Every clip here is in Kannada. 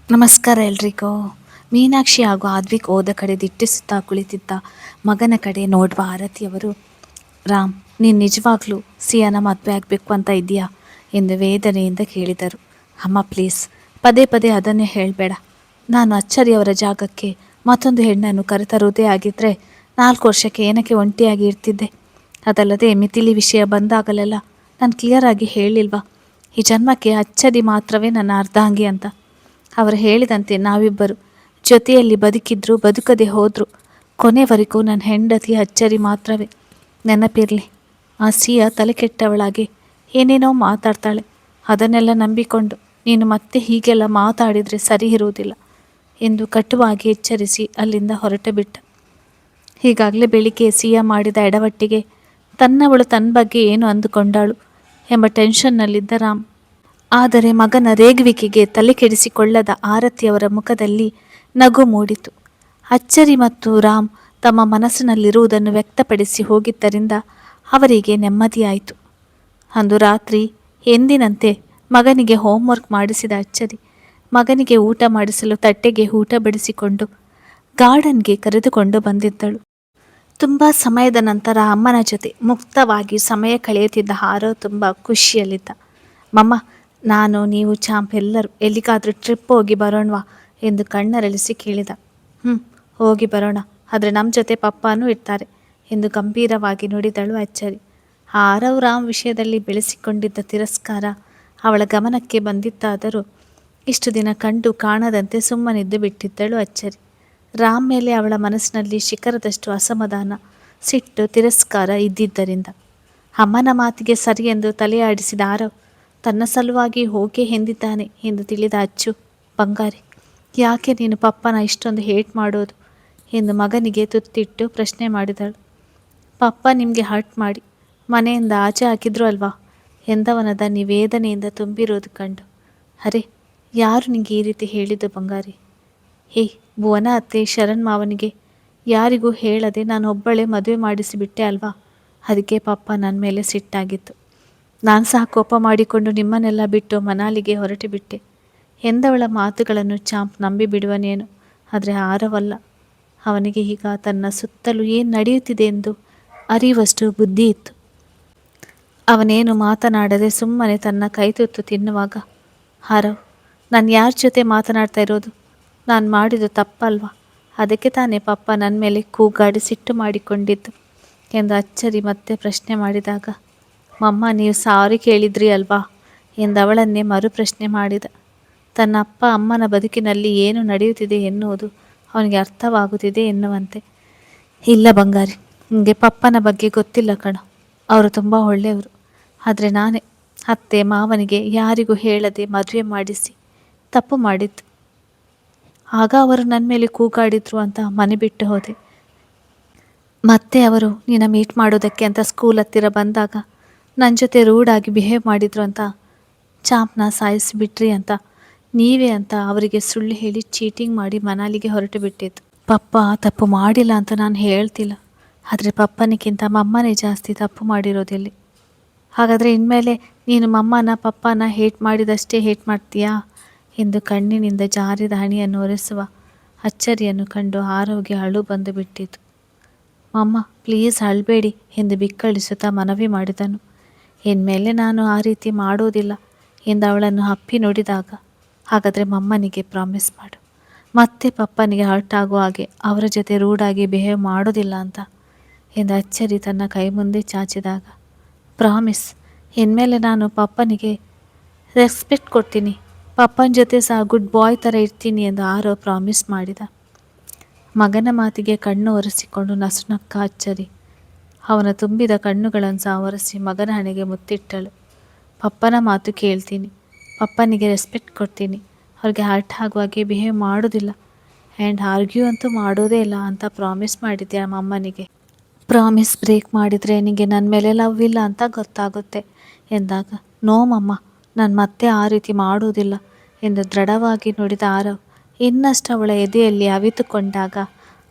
ನಮಸ್ಕಾರ ಎಲ್ರಿಗೂ. ಮೀನಾಕ್ಷಿ ಹಾಗೂ ಆದ್ವಿಕ್ ಹೋದ ಕಡೆ ದಿಟ್ಟಿಸುತ್ತಾ ಕುಳಿತಿದ್ದ ಮಗನ ಕಡೆ ನೋಡುವ ಆರತಿಯವರು, ರಾಮ್, ನೀನು ನಿಜವಾಗ್ಲೂ ಸಿಯಾನ ಮದುವೆ ಆಗಬೇಕು ಅಂತ ಇದೆಯಾ ಎಂದು ವೇದನೆಯಿಂದ ಕೇಳಿದರು. ಅಮ್ಮ ಪ್ಲೀಸ್, ಪದೇ ಪದೇ ಅದನ್ನೇ ಹೇಳಬೇಡ. ನಾನು ಅಚ್ಚರಿಯವರ ಜಾಗಕ್ಕೆ ಮತ್ತೊಂದು ಹೆಣ್ಣನ್ನು ಕರೆತರುವುದೇ ಆಗಿದ್ದರೆ 4 ವರ್ಷಕ್ಕೆ ಏನಕ್ಕೆ ಒಂಟಿಯಾಗಿ ಇರ್ತಿದ್ದೆ. ಅದಲ್ಲದೆ ಮಿಥಿಲಿ ವಿಷಯ ಬಂದಾಗಲೆಲ್ಲ ನಾನು ಕ್ಲಿಯರ್ ಆಗಿ ಹೇಳಿಲ್ವಾ, ಈ ಜನ್ಮಕ್ಕೆ ಅಚ್ಚರಿ ಮಾತ್ರವೇ ನನ್ನ ಅರ್ಧಾಂಗಿ ಅಂತ. ಅವರು ಹೇಳಿದಂತೆ ನಾವಿಬ್ಬರು ಜೊತೆಯಲ್ಲಿ ಬದುಕಿದ್ರು ಬದುಕದೆ ಹೋದ್ರು ಕೊನೆವರೆಗೂ ನನ್ನ ಹೆಂಡತಿ ಅಚ್ಚರಿ ಮಾತ್ರವೇ. ನೆನಪಿರಲಿ, ಆ ಸಿಯಾ ತಲೆ ಕೆಟ್ಟವಳಾಗಿ ಏನೇನೋ ಮಾತಾಡ್ತಾಳೆ. ಅದನ್ನೆಲ್ಲ ನಂಬಿಕೊಂಡು ನೀನು ಮತ್ತೆ ಹೀಗೆಲ್ಲ ಮಾತಾಡಿದರೆ ಸರಿ ಇರುವುದಿಲ್ಲ ಎಂದು ಕಟುವಾಗಿ ಎಚ್ಚರಿಸಿ ಅಲ್ಲಿಂದ ಹೊರಟು ಬಿಟ್ಟ. ಹೀಗಾಗಲೇ ಬೆಳಿಗ್ಗೆ ಸಿಯಾ ಮಾಡಿದ ಎಡವಟ್ಟಿಗೆ ತನ್ನವಳು ತನ್ನ ಬಗ್ಗೆ ಏನು ಅಂದುಕೊಂಡಾಳು ಎಂಬ ಟೆನ್ಷನ್ನಲ್ಲಿದ್ದ ರಾಮ್. ಆದರೆ ಮಗನ ರೇಗುವಿಕೆಗೆ ತಲೆ ಕೆಡಿಸಿಕೊಳ್ಳದ ಆರತಿಯವರ ಮುಖದಲ್ಲಿ ನಗು ಮೂಡಿತು. ಅಚ್ಚರಿ ಮತ್ತು ರಾಮ್ ತಮ್ಮ ಮನಸ್ಸಿನಲ್ಲಿರುವುದನ್ನು ವ್ಯಕ್ತಪಡಿಸಿ ಹೋಗಿದ್ದರಿಂದ ಅವರಿಗೆ ನೆಮ್ಮದಿಯಾಯಿತು. ಅಂದು ರಾತ್ರಿ ಎಂದಿನಂತೆ ಮಗನಿಗೆ ಹೋಮ್ವರ್ಕ್ ಮಾಡಿಸಿದ ಅಚ್ಚರಿ ಮಗನಿಗೆ ಊಟ ಮಾಡಿಸಲು ತಟ್ಟೆಗೆ ಊಟ ಬಡಿಸಿಕೊಂಡು ಗಾರ್ಡನ್ಗೆ ಕರೆದುಕೊಂಡು ಬಂದಿದ್ದಳು. ತುಂಬ ಸಮಯದ ನಂತರ ಅಮ್ಮನ ಜೊತೆ ಮುಕ್ತವಾಗಿ ಸಮಯ ಕಳೆಯುತ್ತಿದ್ದ ಆರವ್ ತುಂಬ ಖುಷಿಯಲ್ಲಿದ್ದ. ಮಮ್ಮ, ನಾನು, ನೀವು, ಚಾಂಪ್ ಎಲ್ಲರೂ ಎಲ್ಲಿಗಾದರೂ ಟ್ರಿಪ್ ಹೋಗಿ ಬರೋಣವಾ ಎಂದು ಕಣ್ಣರಳಿಸಿ ಕೇಳಿದ. ಹೋಗಿ ಬರೋಣ, ಆದರೆ ನಮ್ಮ ಜೊತೆ ಪಪ್ಪನೂ ಇರ್ತಾರೆ ಎಂದು ಗಂಭೀರವಾಗಿ ನುಡಿದಳು ಅಚ್ಚರಿ. ಆರವ್ ರಾಮ್ ವಿಷಯದಲ್ಲಿ ಬೆಳೆಸಿಕೊಂಡಿದ್ದ ತಿರಸ್ಕಾರ ಅವಳ ಗಮನಕ್ಕೆ ಬಂದಿತ್ತಾದರೂ ಇಷ್ಟು ದಿನ ಕಂಡು ಕಾಣದಂತೆ ಸುಮ್ಮನಿದ್ದು ಬಿಟ್ಟಿದ್ದಳು ಅಚ್ಚರಿ. ರಾಮ್ ಮೇಲೆ ಅವಳ ಮನಸ್ಸಿನಲ್ಲಿ ಶಿಖರದಷ್ಟು ಅಸಮಾಧಾನ, ಸಿಟ್ಟು, ತಿರಸ್ಕಾರ ಇದ್ದಿದ್ದರಿಂದ ಅಮ್ಮನ ಮಾತಿಗೆ ಸರಿ ಎಂದು ತಲೆಯಾಡಿಸಿದ ಆರವ್ ತನ್ನ ಸಲುವಾಗಿ ಹೋಗೇ ಎಂದಿದ್ದಾನೆ ಎಂದು ತಿಳಿದ ಅಚ್ಚು, ಬಂಗಾರಿ, ಯಾಕೆ ನೀನು ಪಪ್ಪನ ಇಷ್ಟೊಂದು ಹೇಟ್ ಮಾಡೋದು ಎಂದು ಮಗನಿಗೆ ತುತ್ತಿಟ್ಟು ಪ್ರಶ್ನೆ ಮಾಡಿದಳು. ಪಪ್ಪ ನಿಮಗೆ ಹರ್ಟ್ ಮಾಡಿ ಮನೆಯಿಂದ ಆಚೆ ಹಾಕಿದ್ರು ಅಲ್ವಾ ಎಂದವನ ದನಿ ವೇದನೆಯಿಂದ ತುಂಬಿರೋದು ಕಂಡು, ಅರೆ ಯಾರು ನಿಂಗೆ ಈ ರೀತಿ ಹೇಳಿದ್ದು ಬಂಗಾರಿ? ಭುವನ ಅತ್ತೆ ಶರಣ್ ಮಾವನಿಗೆ ಯಾರಿಗೂ ಹೇಳದೆ ನಾನು ಒಬ್ಬಳೇ ಮದುವೆ ಮಾಡಿಸಿಬಿಟ್ಟೆ ಅಲ್ವಾ, ಅದಕ್ಕೆ ಪಪ್ಪ ನನ್ನ ಮೇಲೆ ಸಿಟ್ಟಾಗಿತ್ತು. ನಾನು ಸಹ ಕೋಪ ಮಾಡಿಕೊಂಡು ನಿಮ್ಮನ್ನೆಲ್ಲ ಬಿಟ್ಟು ಮನಾಲಿಗೆ ಹೊರಟು ಬಿಟ್ಟೆ ಎಂದವಳ ಮಾತುಗಳನ್ನು ಚಾಂಪ್ ನಂಬಿ ಬಿಡುವನೇನು. ಆದರೆ ಆರವಲ್ಲ. ಅವನಿಗೆ ಈಗ ತನ್ನ ಸುತ್ತಲೂ ಏನು ನಡೆಯುತ್ತಿದೆ ಎಂದು ಅರಿಯುವಷ್ಟು ಬುದ್ಧಿ ಇತ್ತು. ಅವನೇನು ಮಾತನಾಡದೆ ಸುಮ್ಮನೆ ತನ್ನ ಕೈತುತ್ತು ತಿನ್ನುವಾಗ, ಆರವ್, ನಾನು ಯಾರ ಜೊತೆ ಮಾತನಾಡ್ತಾ ಇರೋದು? ನಾನು ಮಾಡಿದ್ದು ತಪ್ಪಲ್ವಾ? ಅದಕ್ಕೆ ತಾನೇ ಪಪ್ಪ ನನ್ನ ಮೇಲೆ ಕೂಗಾಡಿ ಸಿಟ್ಟು ಮಾಡಿಕೊಂಡಿದ್ದು ಎಂದು ಅಚ್ಚರಿ ಮತ್ತೆ ಪ್ರಶ್ನೆ ಮಾಡಿದಾಗ, ಮಮ್ಮ, ನೀವು ಸಾರಿ ಕೇಳಿದ್ರಿ ಅಲ್ವಾ ಎಂದವಳನ್ನೇ ಮರು ಪ್ರಶ್ನೆ ಮಾಡಿದ. ತನ್ನ ಅಪ್ಪ ಅಮ್ಮನ ಬದುಕಿನಲ್ಲಿ ಏನು ನಡೆಯುತ್ತಿದೆ ಎನ್ನುವುದು ಅವನಿಗೆ ಅರ್ಥವಾಗುತ್ತಿದೆ ಎನ್ನುವಂತೆ. ಇಲ್ಲ ಬಂಗಾರಿ, ನಿಮಗೆ ಪಪ್ಪನ ಬಗ್ಗೆ ಗೊತ್ತಿಲ್ಲ ಕಣೋ, ಅವರು ತುಂಬ ಒಳ್ಳೆಯವರು. ಆದರೆ ನಾನೇ ಅತ್ತೆ ಮಾವನಿಗೆ ಯಾರಿಗೂ ಹೇಳದೆ ಮದುವೆ ಮಾಡಿಸಿ ತಪ್ಪು ಮಾಡಿದ್ದು. ಆಗ ಅವರು ನನ್ನ ಮೇಲೆ ಕೂಗಾಡಿದ್ರು ಅಂತ ಮನೆ ಬಿಟ್ಟು ಹೋದೆ. ಮತ್ತೆ ಅವರು ನಿನ್ನ ಮೀಟ್ ಮಾಡೋದಕ್ಕೆ ಅಂತ ಸ್ಕೂಲ್ ಹತ್ತಿರ ಬಂದಾಗ ನನ್ನ ಜೊತೆ ರೂಡಾಗಿ ಬಿಹೇವ್ ಮಾಡಿದ್ರು ಅಂತ ಚಾಂಪ್ನ ಸಾಯಿಸಿಬಿಟ್ರಿ ಅಂತ ನೀವೇ ಅಂತ ಅವರಿಗೆ ಸುಳ್ಳು ಹೇಳಿ ಚೀಟಿಂಗ್ ಮಾಡಿ ಮನಾಲಿಗೆ ಹೊರಟು ಬಿಟ್ಟಿದ್ದು. ಪಪ್ಪ ತಪ್ಪು ಮಾಡಿಲ್ಲ ಅಂತ ನಾನು ಹೇಳ್ತಿಲ್ಲ, ಆದರೆ ಪಪ್ಪನಿಗಿಂತ ಮಮ್ಮನೇ ಜಾಸ್ತಿ ತಪ್ಪು ಮಾಡಿರೋದಿಲ್ಲಿ. ಹಾಗಾದರೆ ಇನ್ಮೇಲೆ ನೀನು ಮಮ್ಮನ ಪಪ್ಪನ ಹೇಟ್ ಮಾಡಿದಷ್ಟೇ ಹೇಟ್ ಮಾಡ್ತೀಯಾ ಎಂದು ಕಣ್ಣಿನಿಂದ ಜಾರಿದ ಹಣಿಯನ್ನು ಒರೆಸುವ ಅಚ್ಚರಿಯನ್ನು ಕಂಡು ಆರವ್ಗೆ ಅಳು ಬಂದು ಬಿಟ್ಟಿತು. ಮಮ್ಮ ಪ್ಲೀಸ್ ಅಳಬೇಡಿ ಎಂದು ಬಿಕ್ಕಳಿಸುತ್ತಾ ಮನವಿ ಮಾಡಿದನು. ಇನ್ಮೇಲೆ ನಾನು ಆ ರೀತಿ ಮಾಡೋದಿಲ್ಲ ಎಂದು ಅವಳನ್ನು ಅಪ್ಪಿ ನುಡಿದಾಗ, ಹಾಗಾದರೆ ಮಮ್ಮನಿಗೆ ಪ್ರಾಮಿಸ್ ಮಾಡು, ಮತ್ತೆ ಪಪ್ಪನಿಗೆ ಹರ್ಟ್ ಆಗೋ ಹಾಗೆ ಅವರ ಜೊತೆ ರೂಡಾಗಿ ಬಿಹೇವ್ ಮಾಡೋದಿಲ್ಲ ಅಂತ ಎಂದು ಅಚ್ಚರಿ ತನ್ನ ಕೈ ಮುಂದೆ ಚಾಚಿದಾಗ, ಪ್ರಾಮಿಸ್, ಇನ್ಮೇಲೆ ನಾನು ಪಪ್ಪನಿಗೆ ರೆಸ್ಪೆಕ್ಟ್ ಕೊಡ್ತೀನಿ, ಪಪ್ಪನ ಜೊತೆ ಸಹ ಗುಡ್ ಬಾಯ್ ಥರ ಇರ್ತೀನಿ ಎಂದು ಆರವ್ ಪ್ರಾಮಿಸ್ ಮಾಡಿದ. ಮಗನ ಮಾತಿಗೆ ಕಣ್ಣು ಒರೆಸಿಕೊಂಡು ನಸುನಕ್ಕ ಅಚ್ಚರಿ ಅವನ ತುಂಬಿದ ಕಣ್ಣುಗಳನ್ನು ಸಹ ಒರೆಸಿ ಮಗನ ಹಣೆಗೆ ಮುತ್ತಿಟ್ಟಳು. ಪಪ್ಪನ ಮಾತು ಕೇಳ್ತೀನಿ, ಪಪ್ಪನಿಗೆ ರೆಸ್ಪೆಕ್ಟ್ ಕೊಡ್ತೀನಿ, ಅವ್ರಿಗೆ ಹರ್ಟ್ ಆಗುವಾಗೆ ಬಿಹೇವ್ ಮಾಡೋದಿಲ್ಲ ಆ್ಯಂಡ್ ಆರ್ಗ್ಯೂ ಅಂತೂ ಮಾಡೋದೇ ಇಲ್ಲ ಅಂತ ಪ್ರಾಮಿಸ್ ಮಾಡಿದ್ಯಾ ಮಮ್ಮನಿಗೆ. ಪ್ರಾಮಿಸ್ ಬ್ರೇಕ್ ಮಾಡಿದರೆ ನಿನಗೆ ನನ್ನ ಮೇಲೆ ಲವ್ ಇಲ್ಲ ಅಂತ ಗೊತ್ತಾಗುತ್ತೆ ಎಂದಾಗ, ನೋ ಮಮ್ಮ, ನಾನು ಮತ್ತೆ ಆ ರೀತಿ ಮಾಡೋದಿಲ್ಲ ಎಂದು ದೃಢವಾಗಿ ನುಡಿದ ಆರವ್ ಇನ್ನಷ್ಟು ಅವಳ ಎದೆಯಲ್ಲಿ ಅವಿತುಕೊಂಡಾಗ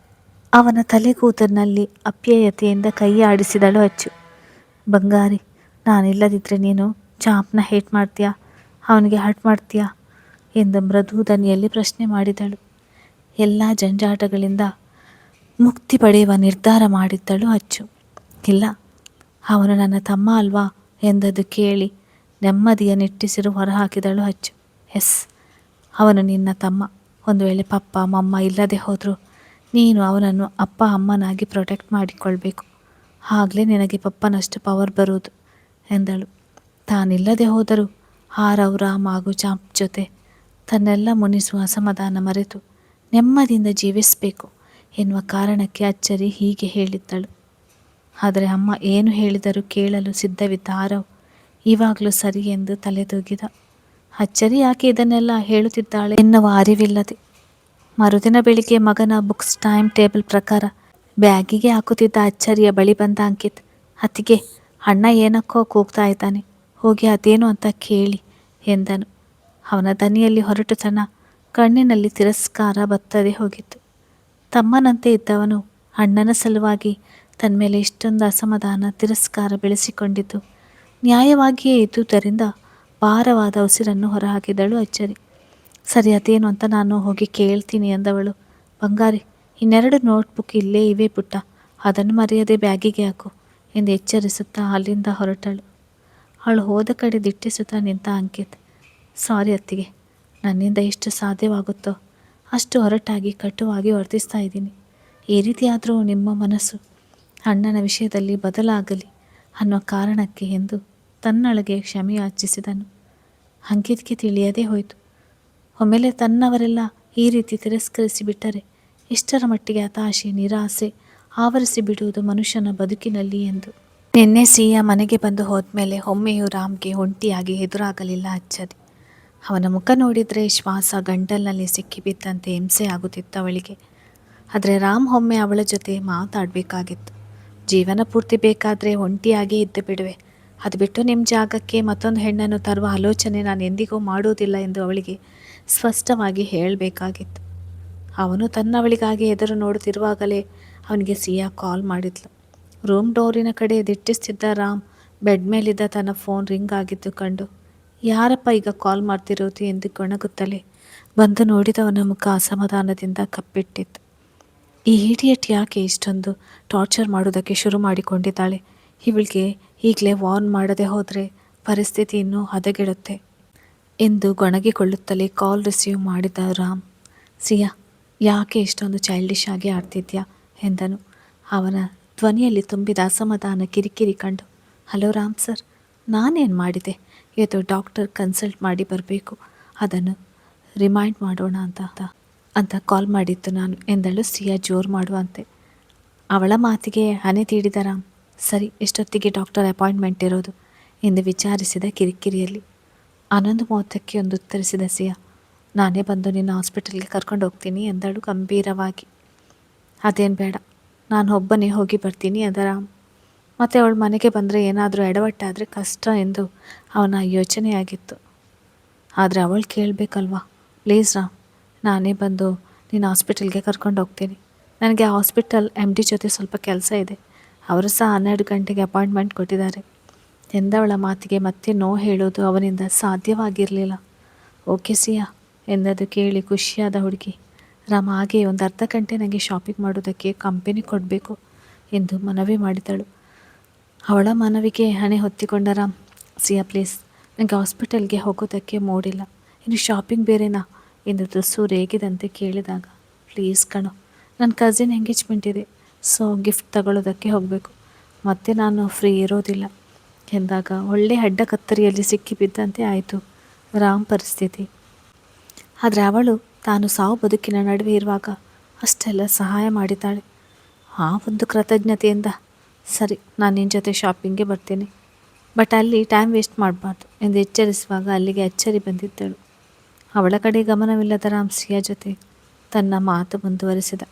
ಅವನ ತಲೆಗೂದಲಿನಲ್ಲಿ ಅಪ್ಯಾಯತೆಯಿಂದ ಕೈ ಆಡಿಸಿದಳು ಅಚ್ಚು. ಬಂಗಾರಿ, ನಾನಿಲ್ಲದಿದ್ದರೆ ನೀನು ಚಾಂಪ್ನ ಹೇಟ್ ಮಾಡ್ತೀಯಾ, ಅವನಿಗೆ ಹರ್ಟ್ ಮಾಡ್ತೀಯಾ ಎಂದು ಮೃದು ದನಿಯಲ್ಲಿ ಪ್ರಶ್ನೆ ಮಾಡಿದಳು. ಎಲ್ಲ ಜಂಜಾಟಗಳಿಂದ ಮುಕ್ತಿ ಪಡೆಯುವ ನಿರ್ಧಾರ ಮಾಡಿದ್ದಳು ಅಚ್ಚು. ಇಲ್ಲ, ಅವನು ನನ್ನ ತಮ್ಮ ಅಲ್ವಾ ಎಂದದ್ದು ಕೇಳಿ ನೆಮ್ಮದಿಯ ನಿಟ್ಟುಸಿರು ಹೊರಹಾಕಿದಳು ಅಚ್ಚು. ಎಸ್, ಅವನು ನಿನ್ನ ತಮ್ಮ. ಒಂದು ವೇಳೆ ಪಪ್ಪ ಮಮ್ಮ ಇಲ್ಲದೆ ಹೋದರೂ ನೀನು ಅವನನ್ನು ಅಪ್ಪ ಅಮ್ಮನಾಗಿ ಪ್ರೊಟೆಕ್ಟ್ ಮಾಡಿಕೊಳ್ಬೇಕು. ಆಗಲೇ ನಿನಗೆ ಪಪ್ಪನಷ್ಟು ಪವರ್ ಬರುವುದು ಎಂದಳು. ತಾನಿಲ್ಲದೆ ಹೋದರೂ ಆರವ್, ರಾಮ್ ಹಾಗೂ ಚಾಂಪ್ ಜೊತೆ ತನ್ನೆಲ್ಲ ಮುನಿಸುವ ಅಸಮಾಧಾನ ಮರೆತು ನೆಮ್ಮದಿಯಿಂದ ಜೀವಿಸಬೇಕು ಎನ್ನುವ ಕಾರಣಕ್ಕೆ ಅಚ್ಚರಿ ಹೀಗೆ ಹೇಳಿದ್ದಳು. ಆದರೆ ಅಮ್ಮ ಏನು ಹೇಳಿದರೂ ಕೇಳಲು ಸಿದ್ಧವಿದ್ದ ಆರವ್ ಇವಾಗಲೂ ಸರಿ ಎಂದು ತಲೆದೂಗಿದ. ಅಚ್ಚರಿ ಯಾಕೆ ಇದನ್ನೆಲ್ಲ ಹೇಳುತ್ತಿದ್ದಾಳೆ ಎನ್ನುವ ಅರಿವಿಲ್ಲದೆ ಮರುದಿನ ಬೆಳಿಗ್ಗೆ ಮಗನ ಬುಕ್ಸ್ ಟೈಮ್ ಟೇಬಲ್ ಪ್ರಕಾರ ಬ್ಯಾಗಿಗೆ ಹಾಕುತ್ತಿದ್ದ ಅಚ್ಚರಿಯ ಬಳಿ ಬಂದ ಅಂಕಿತ್. ಅತ್ತಿಗೆ, ಅಣ್ಣ ಏನಕ್ಕೋ ಕೂಗ್ತಾ ಇದ್ದಾನೆ, ಹೋಗಿ ಅದೇನು ಅಂತ ಕೇಳಿ ಎಂದನು. ಅವನ ದನಿಯಲ್ಲಿ ಹೊರಟುತನ, ಕಣ್ಣಿನಲ್ಲಿ ತಿರಸ್ಕಾರ ಬತ್ತದೆ ಹೋಗಿತ್ತು. ತಮ್ಮನಂತೆ ಇದ್ದವನು ಅಣ್ಣನ ಸಲುವಾಗಿ ತನ್ನ ಮೇಲೆ ಇಷ್ಟೊಂದು ಅಸಮಾಧಾನ ತಿರಸ್ಕಾರ ಬೆಳೆಸಿಕೊಂಡಿದ್ದು ನ್ಯಾಯವಾಗಿಯೇ ಇದ್ದುದರಿಂದ ಭಾರವಾದ ಉಸಿರನ್ನು ಹೊರಹಾಕಿದಳು ಅಚ್ಚರಿ. ಸರಿ, ಅದೇನು ಅಂತ ನಾನು ಹೋಗಿ ಕೇಳ್ತೀನಿ ಎಂದವಳು. ಬಂಗಾರಿ, ಇನ್ನೆರಡು ನೋಟ್ಬುಕ್ ಇಲ್ಲೇ ಇವೆ ಪುಟ್ಟ, ಅದನ್ನು ಮರೆಯದೆ ಬ್ಯಾಗಿಗೆ ಹಾಕು ಎಂದು ಎಚ್ಚರಿಸುತ್ತಾ ಅಲ್ಲಿಂದ ಹೊರಟಳು. ಅವಳು ಹೋದ ಕಡೆ ದಿಟ್ಟಿಸುತ್ತಾ ನಿಂತ ಅಂಕಿತ್. ಸಾರಿ ಅತ್ತಿಗೆ, ನನ್ನಿಂದ ಎಷ್ಟು ಸಾಧ್ಯವಾಗುತ್ತೋ ಅಷ್ಟು ಹೊರಟಾಗಿ ಕಟುವಾಗಿ ವರ್ತಿಸ್ತಾ ಇದ್ದೀನಿ. ಈ ರೀತಿಯಾದರೂ ನಿಮ್ಮ ಮನಸ್ಸು ಅಣ್ಣನ ವಿಷಯದಲ್ಲಿ ಬದಲಾಗಲಿ ಅನ್ನೋ ಕಾರಣಕ್ಕೆ ಎಂದು ತನ್ನೊಳಗೆ ಕ್ಷಮೆಯಾಚಿಸಿದನು. ಅಂಕಿತ್ಗೆ ತಿಳಿಯದೇ ಹೋಯಿತು. ಒಮ್ಮೆಲೆ ತನ್ನವರೆಲ್ಲ ಈ ರೀತಿ ತಿರಸ್ಕರಿಸಿ ಬಿಟ್ಟರೆ ಇಷ್ಟರ ಮಟ್ಟಿಗೆ ಹತಾಶೆ ನಿರಾಸೆ ಆವರಿಸಿ ಬಿಡುವುದು ಮನುಷ್ಯನ ಬದುಕಿನಲ್ಲಿ ಎಂದು. ನಿನ್ನೆ ಸಿಯ ಮನೆಗೆ ಬಂದು ಹೋದ್ಮೇಲೆ ಒಮ್ಮೆಯೂ ರಾಮ್ಗೆ ಒಂಟಿಯಾಗಿ ಎದುರಾಗಲಿಲ್ಲ ಅಚ್ಚರಿ. ಅವನ ಮುಖ ನೋಡಿದರೆ ಶ್ವಾಸ ಗಂಟಲಿನಲ್ಲಿ ಸಿಕ್ಕಿಬಿದ್ದಂತೆ ಹಿಂಸೆ ಆಗುತ್ತಿತ್ತು ಅವಳಿಗೆ. ಆದರೆ ರಾಮ್ ಒಮ್ಮೆ ಅವಳ ಜೊತೆ ಮಾತಾಡಬೇಕಾಗಿತ್ತು. ಜೀವನ ಪೂರ್ತಿ ಬೇಕಾದರೆ ಒಂಟಿಯಾಗಿ ಇದ್ದು ಬಿಡುವೆ, ಅದು ಬಿಟ್ಟು ನಿಮ್ಮ ಜಾಗಕ್ಕೆ ಮತ್ತೊಂದು ಹೆಣ್ಣನ್ನು ತರುವ ಆಲೋಚನೆ ನಾನು ಎಂದಿಗೂ ಮಾಡುವುದಿಲ್ಲ ಎಂದು ಅವಳಿಗೆ ಸ್ಪಷ್ಟವಾಗಿ ಹೇಳಬೇಕಾಗಿತ್ತು. ಅವನು ತನ್ನವಳಿಗಾಗಿ ಎದುರು ನೋಡುತ್ತಿರುವಾಗಲೇ ಅವನಿಗೆ ಸಿಯಾ ಕಾಲ್ ಮಾಡಿದ್ಲು. ರೂಮ್ ಡೋರಿನ ಕಡೆ ದಿಟ್ಟಿಸ್ತಿದ್ದ ರಾಮ್ ಬೆಡ್ ಮೇಲಿದ್ದ ತನ್ನ ಫೋನ್ ರಿಂಗ್ ಆಗಿದ್ದು ಕಂಡು, ಯಾರಪ್ಪ ಈಗ ಕಾಲ್ ಮಾಡ್ತಿರೋದು ಎಂದು ಗೊಣಗುತ್ತಲೇ ಬಂದು ನೋಡಿದವನ ಮುಖ ಅಸಮಾಧಾನದಿಂದ ಕಪ್ಪಿಟ್ಟಿತ್ತು. ಈ ಇಡಿಯಟ್ ಯಾಕೆ ಇಷ್ಟೊಂದು ಟಾರ್ಚರ್ ಮಾಡೋದಕ್ಕೆ ಶುರು ಮಾಡಿಕೊಂಡಿದ್ದಾಳೆ? ಇವಳಿಗೆ ಈಗಲೇ ವಾರ್ನ್ ಮಾಡದೆ ಹೋದರೆ ಪರಿಸ್ಥಿತಿ ಇನ್ನೂ ಹದಗೆಡುತ್ತೆ ಎಂದು ಗೊಣಗಿಕೊಳ್ಳುತ್ತಲೇ ಕಾಲ್ ರಿಸೀವ್ ಮಾಡಿದ ರಾಮ್. ಸಿಯಾ, ಯಾಕೆ ಇಷ್ಟೊಂದು ಚೈಲ್ಡಿಶ್ ಆಗಿ ಆಡ್ತಿದ್ಯಾ ಎಂದನು. ಅವನ ಧ್ವನಿಯಲ್ಲಿ ತುಂಬಿದ ಅಸಮಾಧಾನ ಕಿರಿಕಿರಿ ಕಂಡು, ಹಲೋ ರಾಮ್ ಸರ್, ನಾನೇನು ಮಾಡಿದೆ? ಇವತ್ತು ಡಾಕ್ಟರ್ ಕನ್ಸಲ್ಟ್ ಮಾಡಿ ಬರಬೇಕು, ಅದನ್ನು ರಿಮೈಂಡ್ ಮಾಡೋಣ ಅಂತ ಕಾಲ್ ಮಾಡಿದ್ದು ನಾನು ಎಂದಳು ಸಿಯಾ ಜೋರು ಮಾಡುವಂತೆ. ಅವಳ ಮಾತಿಗೆ ಹನೆ ತೀಡಿದ ರಾಮ್, ಸರಿ, ಎಷ್ಟೊತ್ತಿಗೆ ಡಾಕ್ಟರ್ ಅಪಾಯಿಂಟ್ಮೆಂಟ್ ಇರೋದು ಎಂದು ವಿಚಾರಿಸಿದ ಕಿರಿಕಿರಿಯಲ್ಲಿ. 11:30ಕ್ಕೆ ಒಂದು ಉತ್ತರಿಸಿದ ಸಿಯಾ. ನಾನೇ ಬಂದು ನಿನ್ನ ಹಾಸ್ಪಿಟಲ್ಗೆ ಕರ್ಕೊಂಡು ಹೋಗ್ತೀನಿ ಎಂದಳು ಗಂಭೀರವಾಗಿ. ಅದೇನು ಬೇಡ, ನಾನು ಒಬ್ಬನೇ ಹೋಗಿ ಬರ್ತೀನಿ ಎಂದ ರಾಮ್. ಮತ್ತು ಅವಳ ಮನೆಗೆ ಬಂದರೆ ಏನಾದರೂ ಎಡವಟ್ಟಾದರೆ ಕಷ್ಟ ಎಂದು ಅವನ ಯೋಚನೆಯಾಗಿತ್ತು. ಆದರೆ ಅವಳು ಕೇಳಬೇಕಲ್ವಾ. ಪ್ಲೀಸ್ ರಾಮ್, ನಾನೇ ಬಂದು ನಿನ್ನ ಹಾಸ್ಪಿಟಲ್ಗೆ ಕರ್ಕೊಂಡು ಹೋಗ್ತೀನಿ. ನನಗೆ ಹಾಸ್ಪಿಟಲ್ MD ಜೊತೆ ಸ್ವಲ್ಪ ಕೆಲಸ ಇದೆ, ಅವರು ಸಹ 12 ಗಂಟೆಗೆ ಅಪಾಯಿಂಟ್ಮೆಂಟ್ ಕೊಟ್ಟಿದ್ದಾರೆ ಎಂದವಳ ಮಾತಿಗೆ ಮತ್ತೆ ನೋ ಹೇಳೋದು ಅವನಿಂದ ಸಾಧ್ಯವಾಗಿರಲಿಲ್ಲ. ಓಕೆ ಸಿಯಾ ಎಂದದು ಕೇಳಿ ಖುಷಿಯಾದ ಹುಡುಗಿ, ರಾಮ್ ಹಾಗೆ ಒಂದು ಅರ್ಧ ಗಂಟೆ ನನಗೆ ಶಾಪಿಂಗ್ ಮಾಡೋದಕ್ಕೆ ಕಂಪನಿ ಕೊಡಬೇಕು ಎಂದು ಮನವಿ ಮಾಡಿದಳು. ಅವಳ ಮನವಿಗೆ ಹಣೆ ಹೊತ್ತಿಕೊಂಡ ರಾಮ್, ಸಿಯಾ ಪ್ಲೀಸ್, ನನಗೆ ಹಾಸ್ಪಿಟಲ್ಗೆ ಹೋಗೋದಕ್ಕೆ ಮೂಡಿಲ್ಲ, ಇನ್ನು ಶಾಪಿಂಗ್ ಬೇರೆನಾ ಎಂದು ತುಸು ರೇಗಿದಂತೆ ಕೇಳಿದಾಗ, ಪ್ಲೀಸ್ ಕಣೋ, ನನ್ನ ಕಸಿನ್ ಎಂಗೇಜ್ಮೆಂಟ್ ಇದೆ, ಸೊ ಗಿಫ್ಟ್ ತಗೊಳ್ಳೋದಕ್ಕೆ ಹೋಗಬೇಕು, ಮತ್ತೆ ನಾನು ಫ್ರೀ ಇರೋದಿಲ್ಲ ಎಂದಾಗ ಒಳ್ಳೆ ಅಡ್ಡ ಕತ್ತರಿಯಲ್ಲಿ ಸಿಕ್ಕಿಬಿದ್ದಂತೆ ಆಯಿತು ರಾಮ್ ಪರಿಸ್ಥಿತಿ. ಆದರೆ ಅವಳು ತಾನು ಸಾವು ಬದುಕಿನ ನಡುವೆ ಇರುವಾಗ ಅಷ್ಟೆಲ್ಲ ಸಹಾಯ ಮಾಡಿದ್ದಾಳೆ. ಆ ಒಂದು ಕೃತಜ್ಞತೆಯಿಂದ, ಸರಿ, ನಾನು ನಿನ್ನ ಜೊತೆ ಶಾಪಿಂಗ್ಗೆ ಬರ್ತೀನಿ, ಬಟ್ ಅಲ್ಲಿ ಟೈಮ್ ವೇಸ್ಟ್ ಮಾಡಬಾರ್ದು ಎಂದು ಎಚ್ಚರಿಸುವಾಗ ಅಲ್ಲಿಗೆ ಅಚ್ಚರಿ ಬಂದಿದ್ದಳು. ಅವಳ ಕಡೆ ಗಮನವಿಲ್ಲದ ರಾಮ್ ಸಿಯಾ ಜೊತೆ ತನ್ನ ಮಾತು ಮುಂದುವರಿಸಿದ.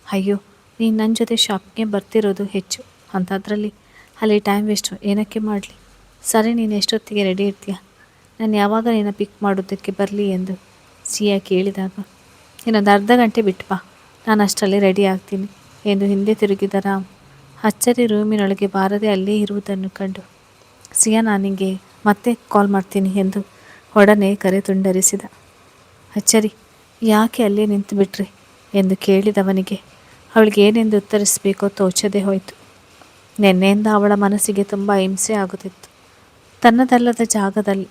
ಅಯ್ಯೋ, ನೀನು ನನ್ನ ಜೊತೆ ಶಾಪಿಂಗ್ಗೆ ಬರ್ತಿರೋದು ಹೆಚ್ಚು, ಅಂಥದ್ರಲ್ಲಿ ಅಲ್ಲಿ ಟೈಮ್ ವೇಸ್ಟು ಏನಕ್ಕೆ ಮಾಡಲಿ? ಸರಿ, ನೀನು ಎಷ್ಟೊತ್ತಿಗೆ ರೆಡಿ ಇರ್ತೀಯ? ನಾನು ಯಾವಾಗ ನಿನ್ನ ಪಿಕ್ ಮಾಡೋದಕ್ಕೆ ಬರಲಿ ಎಂದು ಸಿಯಾ ಕೇಳಿದಾಗ, ಇನ್ನೊಂದು ಅರ್ಧ ಗಂಟೆ ಬಿಟ್ಟು ಬಾ, ನಾನು ಅಷ್ಟರಲ್ಲಿ ರೆಡಿ ಆಗ್ತೀನಿ ಎಂದು ಹಿಂದೆ ತಿರುಗಿದ ರಾಮ್ ಅಚ್ಚರಿ ರೂಮಿನೊಳಗೆ ಬಾರದೆ ಅಲ್ಲೇ ಇರುವುದನ್ನು ಕಂಡು, ಸಿಯಾ, ನಾನು ನಿನಗೆ ಮತ್ತೆ ಕಾಲ್ ಮಾಡ್ತೀನಿ ಎಂದು ಒಡನೆ ಕರೆ ತುಂಡರಿಸಿದ. ಅಚ್ಚರಿ, ಯಾಕೆ ಅಲ್ಲೇ ನಿಂತು ಬಿಟ್ರಿ ಎಂದು ಕೇಳಿದವನಿಗೆ ಅವಳಿಗೆ ಏನೆಂದು ಉತ್ತರಿಸಬೇಕೋ ತೋಚದೇ ಹೋಯಿತು. ನಿನ್ನೆಯಿಂದ ಅವಳ ಮನಸ್ಸಿಗೆ ತುಂಬ ಹಿಂಸೆ ಆಗುತ್ತಿತ್ತು. ತನ್ನದಲ್ಲದ ಜಾಗದಲ್ಲಿ,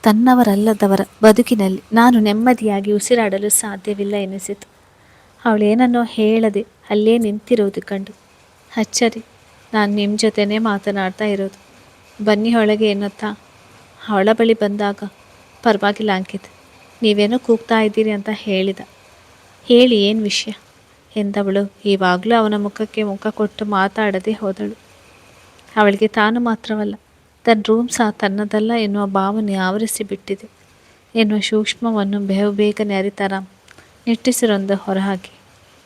ತನ್ನವರಲ್ಲದವರ ಬದುಕಿನಲ್ಲಿ ನಾನು ನೆಮ್ಮದಿಯಾಗಿ ಉಸಿರಾಡಲು ಸಾಧ್ಯವಿಲ್ಲ ಎನಿಸಿತು. ಅವಳೇನನ್ನೋ ಹೇಳದೆ ಅಲ್ಲೇ ನಿಂತಿರುವುದು ಕಂಡು, ಅಚ್ಚರಿ, ನಾನು ನಿಮ್ಮ ಜೊತೆನೇ ಮಾತನಾಡ್ತಾ ಇರೋದು, ಬನ್ನಿ ಒಳಗೆ ಎನ್ನುತ್ತಾ ಅವಳ ಬಳಿ ಬಂದಾಗ, ಪರವಾಗಿಲ್ಲ ಅಂಕಿತ್, ನೀವೇನೋ ಕೂಗ್ತಾ ಇದ್ದೀರಿ ಅಂತ ಹೇಳಿದ. ಹೇಳಿ ಏನು ವಿಷಯ ಎಂದವಳು ಇವಾಗಲೂ ಅವನ ಮುಖಕ್ಕೆ ಮುಖ ಕೊಟ್ಟು ಮಾತಾಡದೆ ಹೋದಳು. ಅವಳಿಗೆ ತಾನು ಮಾತ್ರವಲ್ಲ, ತನ್ನ ರೂಮ್ ಸಹ ತನ್ನದಲ್ಲ ಎನ್ನುವ ಭಾವನೆ ಆವರಿಸಿ ಬಿಟ್ಟಿದೆ ಎನ್ನುವ ಸೂಕ್ಷ್ಮವನ್ನು ಬೇಗನೆ ಅರಿತಾರ ನಿಟ್ಟುಸಿರೊಂದು ಹೊರಹಾಕಿ,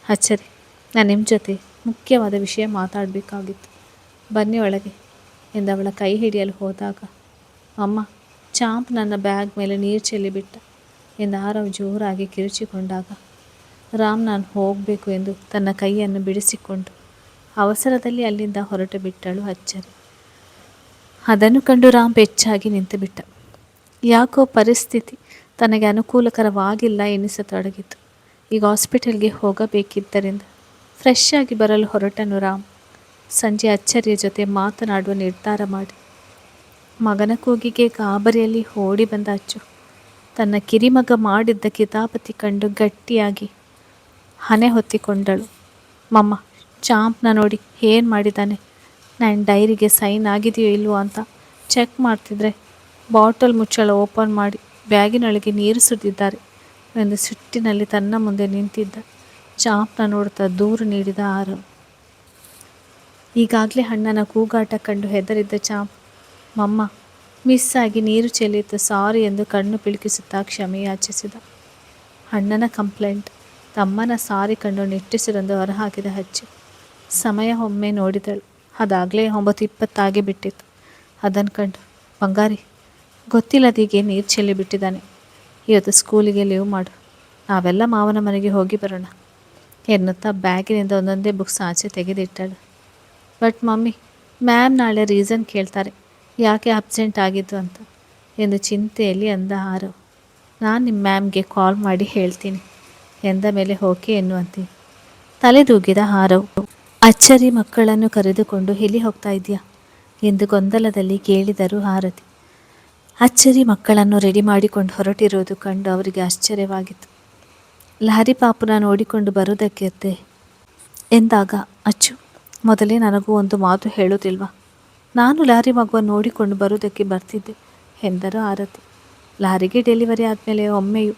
ಅಚ್ಚರಿ, ನಾನು ನಿಮ್ಮ ಜೊತೆ ಮುಖ್ಯವಾದ ವಿಷಯ ಮಾತಾಡಬೇಕಾಗಿತ್ತು, ಬನ್ನಿ ಒಳಗೆ ಎಂದವಳ ಕೈ ಹಿಡಿಯಲು ಹೋದಾಗ, ಅಮ್ಮ, ಚಾಂಪ್ ನನ್ನ ಬ್ಯಾಗ್ ಮೇಲೆ ನೀರು ಚೆಲ್ಲಿಬಿಟ್ಟ ಎಂದು ಆರವ್ ಜೋರಾಗಿ ಕಿರುಚಿಕೊಂಡಾಗ, ರಾಮ್ ನಾನು ಹೋಗಬೇಕು ಎಂದು ತನ್ನ ಕೈಯನ್ನು ಬಿಡಿಸಿಕೊಂಡು ಅವಸರದಲ್ಲಿ ಅಲ್ಲಿಂದ ಹೊರಟು ಬಿಟ್ಟಳು ಅಚ್ಚರಿ. ಅದನ್ನು ಕಂಡು ರಾಮ್ ಬೆಚ್ಚಾಗಿ ನಿಂತು ಬಿಟ್ಟ. ಯಾಕೋ ಪರಿಸ್ಥಿತಿ ತನಗೆ ಅನುಕೂಲಕರವಾಗಿಲ್ಲ ಎನಿಸತೊಡಗಿತು. ಈಗ ಹಾಸ್ಪಿಟಲ್ಗೆ ಹೋಗಬೇಕಿದ್ದರಿಂದ ಫ್ರೆಶ್ ಆಗಿ ಬರಲು ಹೊರಟನು ರಾಮ್. ಸಂಜೆ ಅಚ್ಚರಿಯ ಜೊತೆ ಮಾತನಾಡುವ ನಿರ್ಧಾರ ಮಾಡಿ ಮಗನ ಕೂಗಿಗೆ ಗಾಬರಿಯಲ್ಲಿ ಓಡಿ ಬಂದ ಅಚ್ಚು ತನ್ನ ಕಿರಿಮಗ ಮಾಡಿದ್ದ ಕಿತಾಪತಿ ಕಂಡು ಗಟ್ಟಿಯಾಗಿ ಹನೆ ಹೊತ್ತಿಕೊಂಡಳು. ಮಮ್ಮ, ಚಾಂಪ್ನ ನೋಡಿ ಏನು ಮಾಡಿದ್ದಾನೆ, ನನ್ನ ಡೈರಿಗೆ ಸೈನ್ ಆಗಿದೆಯೋ ಇಲ್ವೋ ಅಂತ ಚೆಕ್ ಮಾಡ್ತಿದ್ರೆ ಬಾಟಲ್ ಮುಚ್ಚಳ ಓಪನ್ ಮಾಡಿ ಬ್ಯಾಗಿನೊಳಗೆ ನೀರು ಸುರಿದಿದ್ದಾರೆ ಎಂದು ಸಿಟ್ಟಿನಲ್ಲಿ ತನ್ನ ಮುಂದೆ ನಿಂತಿದ್ದ ಚಾಂಪ್ನ ನೋಡುತ್ತಾ ದೂರು ನೀಡಿದ ಆರವ್. ಈಗಾಗಲೇ ಅಣ್ಣನ ಕೂಗಾಟ ಕಂಡು ಹೆದರಿದ್ದ ಚಾಂಪ್, ಮಮ್ಮ, ಮಿಸ್ ಆಗಿ ನೀರು ಚೆಲ್ಲಿತ್ತು, ಸಾರಿ ಎಂದು ಕಣ್ಣು ಪಿಳುಕಿಸುತ್ತಾ ಕ್ಷಮೆ ಯಾಚಿಸಿದ. ಅಣ್ಣನ ಕಂಪ್ಲೇಂಟ್, ತಮ್ಮನ ಸಾರಿ ಕಂಡು ನಿಟ್ಟುಸಿರೊಂದು ಹೊರಹಾಕಿದ ಅಚ್ಚು ಸಮಯ ಒಮ್ಮೆ ನೋಡಿದಳು. ಅದಾಗಲೇ 9:20 ಬಿಟ್ಟಿತ್ತು. ಅದನ್ನು ಕಂಡು, ಬಂಗಾರಿ, ಗೊತ್ತಿಲ್ಲದೀಗೆ ನೀರು ಚೆಲ್ಲಿಬಿಟ್ಟಿದ್ದಾನೆ, ಇವತ್ತು ಸ್ಕೂಲಿಗೆ ಲೀವ್ ಮಾಡು, ನಾವೆಲ್ಲ ಮಾವನ ಮನೆಗೆ ಹೋಗಿ ಬರೋಣ ಎನ್ನುತ್ತಾ ಬ್ಯಾಗಿನಿಂದ ಒಂದೊಂದೇ ಬುಕ್ಸ್ ಆಚೆ ತೆಗೆದಿಟ್ಟಳು. ಬಟ್ ಮಮ್ಮಿ, ಮ್ಯಾಮ್ ನಾಳೆ ರೀಸನ್ ಕೇಳ್ತಾರೆ ಯಾಕೆ ಅಬ್ಸೆಂಟ್ ಆಗಿದ್ದು ಅಂತ ಎಂದು ಚಿಂತೆಯಲ್ಲಿ ಅಂದ ಆರವ್. ನಾನು ನಿಮ್ಮ ಮ್ಯಾಮ್ಗೆ ಕಾಲ್ ಮಾಡಿ ಹೇಳ್ತೀನಿ ಎಂದ ಮೇಲೆ ಓಕೆ ಎನ್ನುವಂತೆ ತಲೆದೂಗಿದ ಆರವ್. ಅಚ್ಚರಿ ಮಕ್ಕಳನ್ನು ಕರೆದುಕೊಂಡು ಎಲ್ಲಿ ಹೋಗ್ತಾ ಇದೆಯಾ ಎಂದು ಗೊಂದಲದಲ್ಲಿ ಕೇಳಿದರು ಆರತಿ. ಅಚ್ಚರಿ ಮಕ್ಕಳನ್ನು ರೆಡಿ ಮಾಡಿಕೊಂಡು ಹೊರಟಿರುವುದು ಕಂಡು ಅವರಿಗೆ ಆಶ್ಚರ್ಯವಾಗಿತ್ತು. ಲಹರಿ ಪಾಪುನ ನೋಡಿಕೊಂಡು ಬರುವುದಕ್ಕೆ ಎಂದಾಗ, ಅಚ್ಚು, ಮೊದಲೇ ನನಗೂ ಒಂದು ಮಾತು ಹೇಳೋದಿಲ್ವಾ, ನಾನು ಲಹರಿ ಮಗುವನ್ನು ನೋಡಿಕೊಂಡು ಬರುವುದಕ್ಕೆ ಬರ್ತಿದ್ದೆ ಎಂದರು ಆರತಿ. ಲಹರಿಗೆ ಡೆಲಿವರಿ ಆದಮೇಲೆ ಒಮ್ಮೆಯೂ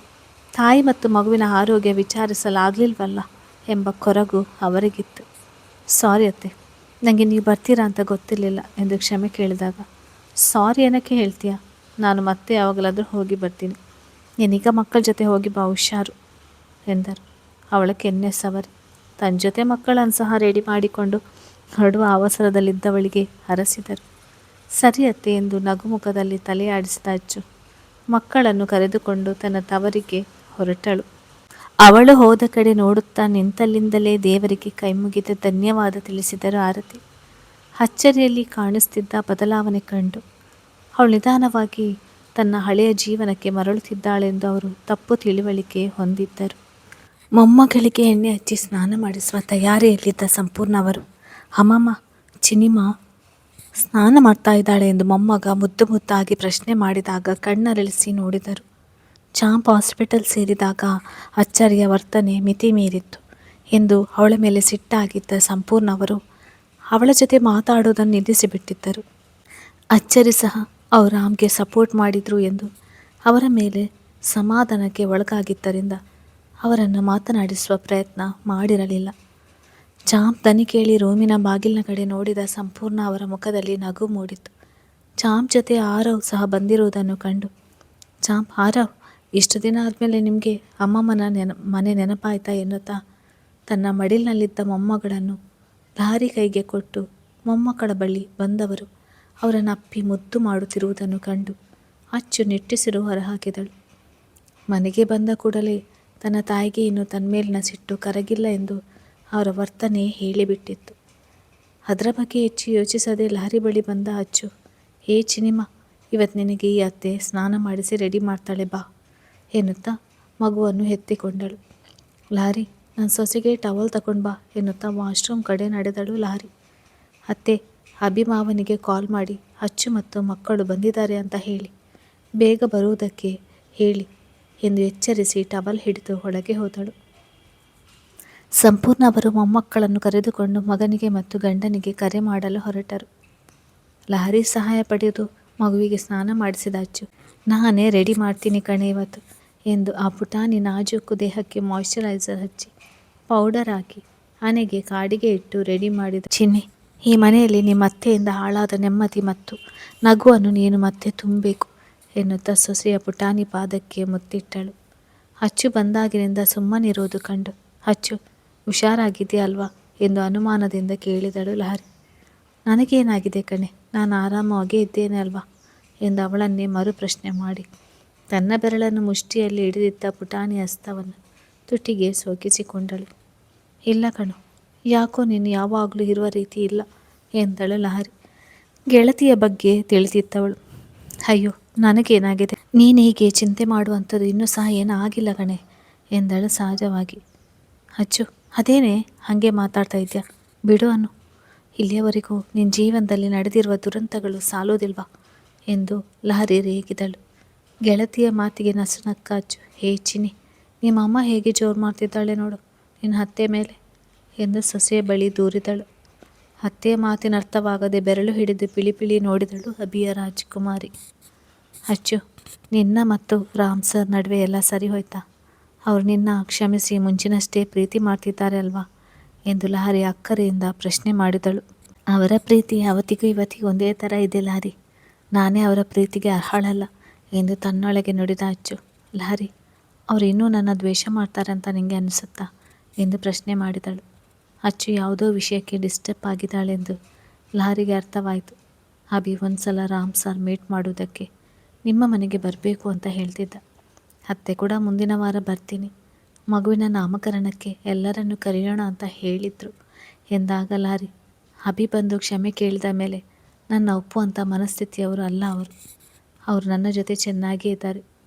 ತಾಯಿ ಮತ್ತು ಮಗುವಿನ ಆರೋಗ್ಯ ವಿಚಾರಿಸಲಾಗಲಿಲ್ವಲ್ಲ ಎಂಬ ಕೊರಗು ಅವರಿಗಿತ್ತು. ಸಾರಿ ಅತ್ತೆ, ನನಗೆ ನೀವು ಬರ್ತೀರಾ ಅಂತ ಗೊತ್ತಿರಲಿಲ್ಲ ಎಂದು ಕ್ಷಮೆ ಕೇಳಿದಾಗ, ಸಾರಿ ಏನಕ್ಕೆ ಹೇಳ್ತೀಯಾ, ನಾನು ಮತ್ತೆ ಯಾವಾಗಲಾದರೂ ಹೋಗಿ ಬರ್ತೀನಿ, ನೀನೀಗ ಮಕ್ಕಳ ಜೊತೆ ಹೋಗಿ ಬಾ, ಹುಷಾರು ಎಂದರು. ಅವಳ ಕೆನ್ನೆ ಸವರಿ ತನ್ನ ಜೊತೆ ಮಕ್ಕಳನ್ನು ಸಹ ರೆಡಿ ಮಾಡಿಕೊಂಡು ಹೊರಡುವ ಅವಸರದಲ್ಲಿದ್ದವಳಿಗೆ ಹರಸಿದರು. ಸರಿ ಅತ್ತೆ ಎಂದು ನಗುಮುಖದಲ್ಲಿ ತಲೆಯಾಡಿಸಿದ ಅಚ್ಚು ಮಕ್ಕಳನ್ನು ಕರೆದುಕೊಂಡು ತನ್ನ ತವರಿಗೆ ಹೊರಟಳು. ಅವಳು ಹೋದ ಕಡೆ ನೋಡುತ್ತಾ ನಿಂತಲ್ಲಿಂದಲೇ ದೇವರಿಗೆ ಕೈಮುಗಿದ ಧನ್ಯವಾದ ತಿಳಿಸಿದರು ಆರತಿ. ಅಚ್ಚರಿಯಲ್ಲಿ ಕಾಣಿಸ್ತಿದ್ದ ಬದಲಾವಣೆ ಕಂಡು ಅವಳು ನಿಧಾನವಾಗಿ ತನ್ನ ಹಳೆಯ ಜೀವನಕ್ಕೆ ಮರಳುತ್ತಿದ್ದಾಳೆಂದು ಅವರು ತಪ್ಪು ತಿಳಿವಳಿಕೆ ಹೊಂದಿದ್ದರು. ಮೊಮ್ಮಗಳಿಗೆ ಎಣ್ಣೆ ಹಚ್ಚಿ ಸ್ನಾನ ಮಾಡಿಸುವ ತಯಾರಿಯಲ್ಲಿದ್ದ ಸಂಪೂರ್ಣ ಅವರು, ಅಮ್ಮಮ್ಮ, ಚಿನಿಮಾ ಸ್ನಾನ ಮಾಡ್ತಾ ಇದ್ದಾಳೆ ಎಂದು ಮೊಮ್ಮಗ ಮುದ್ದು ಮುದ್ದಾಗಿ ಪ್ರಶ್ನೆ ಮಾಡಿದಾಗ ಕಣ್ಣರಳಿಸಿ ನೋಡಿದರು. ಚಾಂಪ್ ಹಾಸ್ಪಿಟಲ್ ಸೇರಿದಾಗ ಅಚ್ಚರಿಯ ವರ್ತನೆ ಮಿತಿ ಮೀರಿತ್ತು ಎಂದು ಅವಳ ಮೇಲೆ ಸಿಟ್ಟಾಗಿದ್ದ ಸಂಪೂರ್ಣ ಅವರು ಅವಳ ಜೊತೆ ಮಾತಾಡೋದನ್ನು ನಿಲ್ಲಿಸಿಬಿಟ್ಟಿದ್ದರು. ಅಚ್ಚರಿ ಸಹ ಅವರು ರಾಮ್ಗೆ ಸಪೋರ್ಟ್ ಮಾಡಿದರು ಎಂದು ಅವರ ಮೇಲೆ ಸಮಾಧಾನಕ್ಕೆ ಒಳಗಾಗಿದ್ದರಿಂದ ಅವರನ್ನು ಮಾತನಾಡಿಸುವ ಪ್ರಯತ್ನ ಮಾಡಿರಲಿಲ್ಲ. ಚಾಂಪ್ ದನಿ ಕೇಳಿ ರೂಮಿನ ಬಾಗಿಲಿನ ಕಡೆ ನೋಡಿದ ಸಂಪೂರ್ಣ ಅವರ ಮುಖದಲ್ಲಿ ನಗು ಮೂಡಿತು. ಚಾಂಪ್ ಜೊತೆ ಆರವ್ ಸಹ ಬಂದಿರುವುದನ್ನು ಕಂಡು, ಚಾಂಪ್, ಆರವ್, ಇಷ್ಟು ದಿನ ಆದಮೇಲೆ ನಿಮಗೆ ಅಮ್ಮಮ್ಮನ ಮನೆ ನೆನಪಾಯ್ತಾ ಎನ್ನುತ್ತಾ ತನ್ನ ಮಡಿಲಿನಲ್ಲಿದ್ದ ಮೊಮ್ಮಗಳನ್ನು ಲಾರಿ ಕೈಗೆ ಕೊಟ್ಟು ಮೊಮ್ಮಕ್ಕಳ ಬಳಿ ಬಂದವರು ಅವರನ್ನು ಅಪ್ಪಿ ಮುದ್ದು ಮಾಡುತ್ತಿರುವುದನ್ನು ಕಂಡು ಅಚ್ಚು ನಿಟ್ಟುಸಿರು ಹೊರಹಾಕಿದಳು. ಮನೆಗೆ ಬಂದ ಕೂಡಲೇ ತನ್ನ ತಾಯಿಗೆ ಇನ್ನು ತನ್ನ ಮೇಲಿನ ಸಿಟ್ಟು ಕರಗಿಲ್ಲ ಎಂದು ಅವರ ವರ್ತನೆ ಹೇಳಿಬಿಟ್ಟಿತ್ತು. ಅದರ ಬಗ್ಗೆ ಹೆಚ್ಚು ಯೋಚಿಸದೆ ಲಹರಿ ಬಳಿ ಬಂದ ಅಚ್ಚು, ಚಿನಿಮಾ, ಇವತ್ತು ನಿನಗೆ ಈ ಅತ್ತೆ ಸ್ನಾನ ಮಾಡಿಸಿ ರೆಡಿ ಮಾಡ್ತಾಳೆ ಬಾ ಎನ್ನುತ್ತಾ ಮಗುವನ್ನು ಎತ್ತಿಕೊಂಡಳು. ಲಹರಿ, ನನ್ನ ಸೊಸೆಗೆ ಟವಲ್ ತಗೊಂಡು ಬಾ ಎನ್ನುತ್ತಾ ವಾಶ್ರೂಮ್ ಕಡೆ ನಡೆದಳು ಲಹರಿ. ಅತ್ತೆ, ಅಭಿಮಾವನಿಗೆ ಕಾಲ್ ಮಾಡಿ ಅಚ್ಚು ಮತ್ತು ಮಕ್ಕಳು ಬಂದಿದ್ದಾರೆ ಅಂತ ಹೇಳಿ, ಬೇಗ ಬರುವುದಕ್ಕೆ ಹೇಳಿ ಎಂದು ಎಚ್ಚರಿಸಿ ಟವಲ್ ಹಿಡಿದು ಒಳಗೆ ಹೋದಳು. ಸಂಪೂರ್ಣ ಅವರು ಮೊಮ್ಮಕ್ಕಳನ್ನು ಕರೆದುಕೊಂಡು ಮಗನಿಗೆ ಮತ್ತು ಗಂಡನಿಗೆ ಕರೆ ಮಾಡಲು ಹೊರಟರು. ಲಹರಿ ಸಹಾಯ ಪಡೆದು ಮಗುವಿಗೆ ಸ್ನಾನ ಮಾಡಿಸಿದ ಅಚ್ಚು, ನಾನೇ ರೆಡಿ ಮಾಡ್ತೀನಿ ಕಣೆ ಇವತ್ತು ಎಂದು ಆ ಪುಟಾಣಿ ನಾಜೂಕು ದೇಹಕ್ಕೆ ಮಾಯಿಶ್ಚರೈಸರ್ ಹಚ್ಚಿ ಪೌಡರ್ ಹಾಕಿ ಹಣೆಗೆ ಕಾಡಿಗೆ ಇಟ್ಟು ರೆಡಿ ಮಾಡಿದ. ಚಿನ್ನಿ, ಈ ಮನೆಯಲ್ಲಿ ನಿಮ್ಮ ಅತ್ತೆಯಿಂದ ಹಾಳಾದ ನೆಮ್ಮದಿ ಮತ್ತು ನಗುವನ್ನು ನೀನು ಮತ್ತೆ ತುಂಬಬೇಕು ಎನ್ನುತ್ತಾ ಸೊಸೆಯ ಪುಟಾಣಿ ಪಾದಕ್ಕೆ ಮುತ್ತಿಟ್ಟಳು. ಅಚ್ಚು ಬಂದಾಗಿನಿಂದ ಸುಮ್ಮನಿರೋದು ಕಂಡು, ಅಚ್ಚು ಹುಷಾರಾಗಿದೆಯಲ್ವಾ ಎಂದು ಅನುಮಾನದಿಂದ ಕೇಳಿದಳು ಲಹರಿ. ನನಗೇನಾಗಿದೆ ಕಣೆ, ನಾನು ಆರಾಮವಾಗೇ ಇದ್ದೇನೆ ಅಲ್ವಾ ಎಂದು ಅವಳನ್ನೇ ಮರು ಪ್ರಶ್ನೆ ಮಾಡಿ ತನ್ನ ಬೆರಳನ್ನು ಮುಷ್ಟಿಯಲ್ಲಿ ಹಿಡಿದಿದ್ದ ಪುಟಾಣಿ ಹಸ್ತವನ್ನು ತುಟಿಗೆ ಸೋಕಿಸಿಕೊಂಡಳು. ಇಲ್ಲ ಕಣು, ಯಾಕೋ ನೀನು ಯಾವಾಗಲೂ ಇರುವ ರೀತಿ ಇಲ್ಲ ಎಂದಳು ಲಹರಿ. ಗೆಳತಿಯ ಬಗ್ಗೆ ತಿಳಿದಿದ್ದವಳು. ಅಯ್ಯೋ, ನನಗೇನಾಗಿದೆ, ನೀನು ಹೀಗೆ ಚಿಂತೆ ಮಾಡುವಂಥದ್ದು ಇನ್ನೂ ಸಹ ಏನೂ ಆಗಿಲ್ಲ ಕಣೆ ಎಂದಳು ಸಹಜವಾಗಿ. ಅಚ್ಚು, ಅದೇನೇ ಹಾಗೆ ಮಾತಾಡ್ತಾ ಇದೆಯಾ, ಬಿಡು ಅನ್ನು. ಇಲ್ಲಿಯವರೆಗೂ ನಿನ್ನ ಜೀವನದಲ್ಲಿ ನಡೆದಿರುವ ದುರಂತಗಳು ಸಾಲೋದಿಲ್ವಾ ಎಂದು ಲಹರಿ ರೇಗಿದಳು. ಗೆಳತಿಯ ಮಾತಿಗೆ ನಸುನಕ್ಕ ಅಚ್ಚು. ಹೇ ಚಿನ್ನಿ, ನಿಮ್ಮ ಅಮ್ಮ ಹೇಗೆ ಜೋರು ಮಾಡ್ತಿದ್ದಾಳೆ ನೋಡು ನಿನ್ನ ಅತ್ತೆ ಮೇಲೆ ಎಂದು ಸೊಸೆಯ ಬಳಿ ದೂರಿದಳು. ಅತ್ತೆಯ ಮಾತಿನ ಅರ್ಥವಾಗದೆ ಬೆರಳು ಹಿಡಿದು ಪಿಳಿ ನೋಡಿದಳು ಅಭಿಯ ರಾಜಕುಮಾರಿ. ಅಚ್ಚು, ನಿನ್ನ ಮತ್ತು ರಾಮ್ ಸರ್ ನಡುವೆ ಎಲ್ಲ ಸರಿ ಹೋಯ್ತಾ? ಅವರು ನಿನ್ನ ಕ್ಷಮಿಸಿ ಮುಂಚಿನಷ್ಟೇ ಪ್ರೀತಿ ಮಾಡ್ತಿದ್ದಾರೆ ಅಲ್ವಾ ಎಂದು ಲಹರಿ ಅಕ್ಕರೆಯಿಂದ ಪ್ರಶ್ನೆ ಮಾಡಿದಳು. ಅವರ ಪ್ರೀತಿ ಅವತ್ತಿಗೂ ಇವತ್ತಿಗೂ ಒಂದೇ ಥರ ಇದೆ ಲಹರಿ, ನಾನೇ ಅವರ ಪ್ರೀತಿಗೆ ಅರ್ಹಳಲ್ಲ ಎಂದು ತನ್ನೊಳಗೆ ನುಡಿದ ಅಚ್ಚು. ಲಹರಿ, ಅವರು ಇನ್ನೂ ನನ್ನ ದ್ವೇಷ ಮಾಡ್ತಾರೆ ಅಂತ ನಿನಗೆ ಅನಿಸುತ್ತಾ ಎಂದು ಪ್ರಶ್ನೆ ಮಾಡಿದಳು. ಅಚ್ಚು ಯಾವುದೋ ವಿಷಯಕ್ಕೆ ಡಿಸ್ಟರ್ಬ್ ಆಗಿದ್ದಾಳೆಂದು ಲಹರಿಗೆ ಅರ್ಥವಾಯಿತು. ಅಭಿ ಒಂದು ಸಲ ರಾಮ್ ಸರ್ ಮೀಟ್ ಮಾಡುವುದಕ್ಕೆ ನಿಮ್ಮ ಮನೆಗೆ ಬರಬೇಕು ಅಂತ ಹೇಳ್ತಿದ್ದ. ಅತ್ತೆ ಕೂಡ ಮುಂದಿನ ವಾರ ಬರ್ತೀನಿ, ಮಗುವಿನ ನಾಮಕರಣಕ್ಕೆ ಎಲ್ಲರನ್ನೂ ಕರೆಯೋಣ ಅಂತ ಹೇಳಿದ್ರು ಎಂದಾಗ ಲಹರಿ, ಅಭಿ ಬಂದು ಕ್ಷಮೆ ಕೇಳಿದ ಮೇಲೆ ನನ್ನ ಒಪ್ಪುವಂಥ ಮನಸ್ಥಿತಿಯವರು ಅಲ್ಲ ಅವರು ನನ್ನ ಜೊತೆ ಚೆನ್ನಾಗೇ ಇದ್ದಾರೆ.